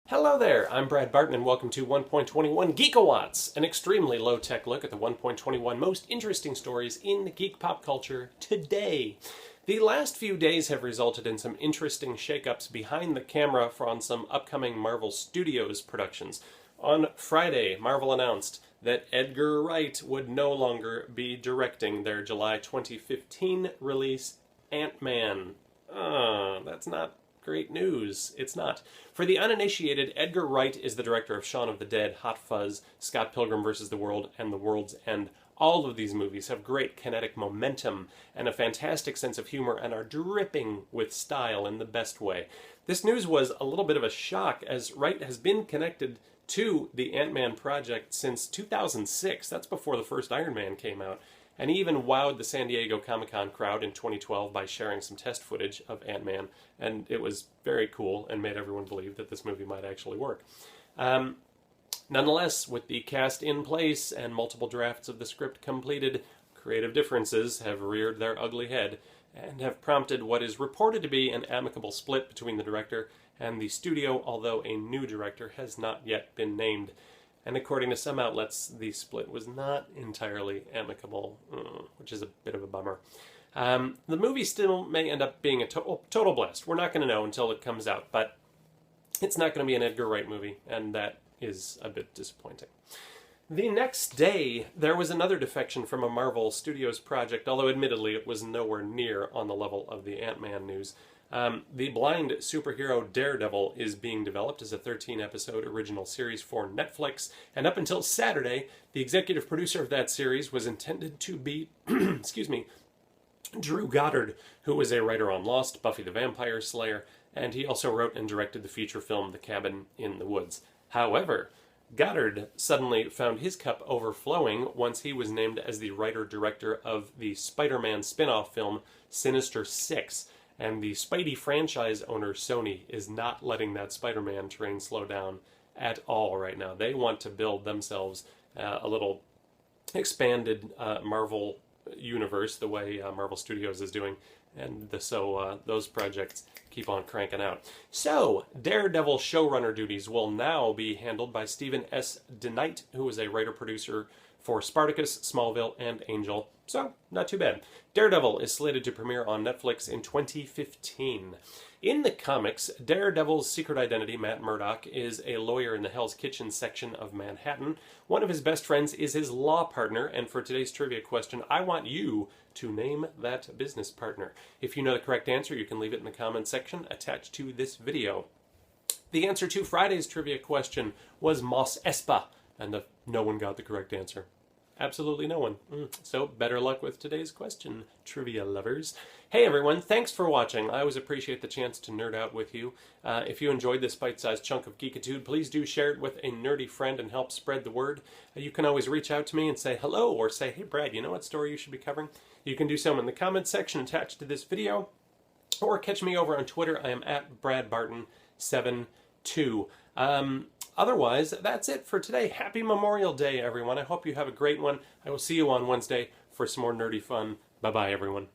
Hello there, I'm Brad Barton and welcome to 1.21 Geekawatts, an extremely low-tech look at the 1.21 most interesting stories in geek pop culture today. The last few days have resulted in some interesting shakeups behind the camera on some upcoming Marvel Studios productions. On Friday, Marvel announced that Edgar Wright would no longer be directing their July 2015 release Ant-Man. That's not great news. It's not. For the uninitiated, Edgar Wright is the director of Shaun of the Dead, Hot Fuzz, Scott Pilgrim vs. the World, and The World's End. All of these movies have great kinetic momentum and a fantastic sense of humor and are dripping with style in the best way. This news was a little bit of a shock, as Wright has been connected to the Ant-Man project since 2006. That's before the first Iron Man came out. And he even wowed the San Diego Comic-Con crowd in 2012 by sharing some test footage of Ant-Man, and it was very cool and made everyone believe that this movie might actually work. Nonetheless, with the cast in place and multiple drafts of the script completed, creative differences have reared their ugly head and have prompted what is reported to be an amicable split between the director and the studio, although a new director has not yet been named. And according to some outlets, the split was not entirely amicable, which is a bit of a bummer. The movie still may end up being a total blast. We're not going to know until it comes out, but it's not going to be an Edgar Wright movie, and that is a bit disappointing. The next day, there was another defection from a Marvel Studios project, although admittedly it was nowhere near on the level of the Ant-Man news. The blind superhero Daredevil is being developed as a 13-episode original series for Netflix, and up until Saturday, the executive producer of that series was intended to be, Drew Goddard, who was a writer on Lost, Buffy the Vampire Slayer, and he also wrote and directed the feature film The Cabin in the Woods. However, Goddard suddenly found his cup overflowing once he was named as the writer-director of the Spider-Man spin-off film Sinister Six. And the Spidey franchise owner, Sony, is not letting that Spider-Man train slow down at all right now. They want to build themselves a little expanded Marvel universe the way Marvel Studios is doing. And so those projects keep on cranking out. So, Daredevil showrunner duties will now be handled by Stephen S. DeKnight, who is a writer-producer for Spartacus, Smallville, and Angel. So, not too bad. Daredevil is slated to premiere on Netflix in 2015. In the comics, Daredevil's secret identity, Matt Murdock, is a lawyer in the Hell's Kitchen section of Manhattan. One of his best friends is his law partner, and for today's trivia question, I want you to name that business partner. If you know the correct answer, you can leave it in the comments section attached to this video. The answer to Friday's trivia question was Mos Espa, and no one got the correct answer. Absolutely no one. So better luck with today's question, trivia lovers. Hey everyone, thanks for watching. I always appreciate the chance to nerd out with you. If you enjoyed this bite-sized chunk of Geekitude, please do share it with a nerdy friend and help spread the word. You can always reach out to me and say hello, or say, hey Brad, you know what story you should be covering? You can do so in the comments section attached to this video, or catch me over on Twitter. I am at BradBarton72. Otherwise, that's it for today. Happy Memorial Day, everyone. I hope you have a great one. I will see you on Wednesday for some more nerdy fun. Bye-bye, everyone.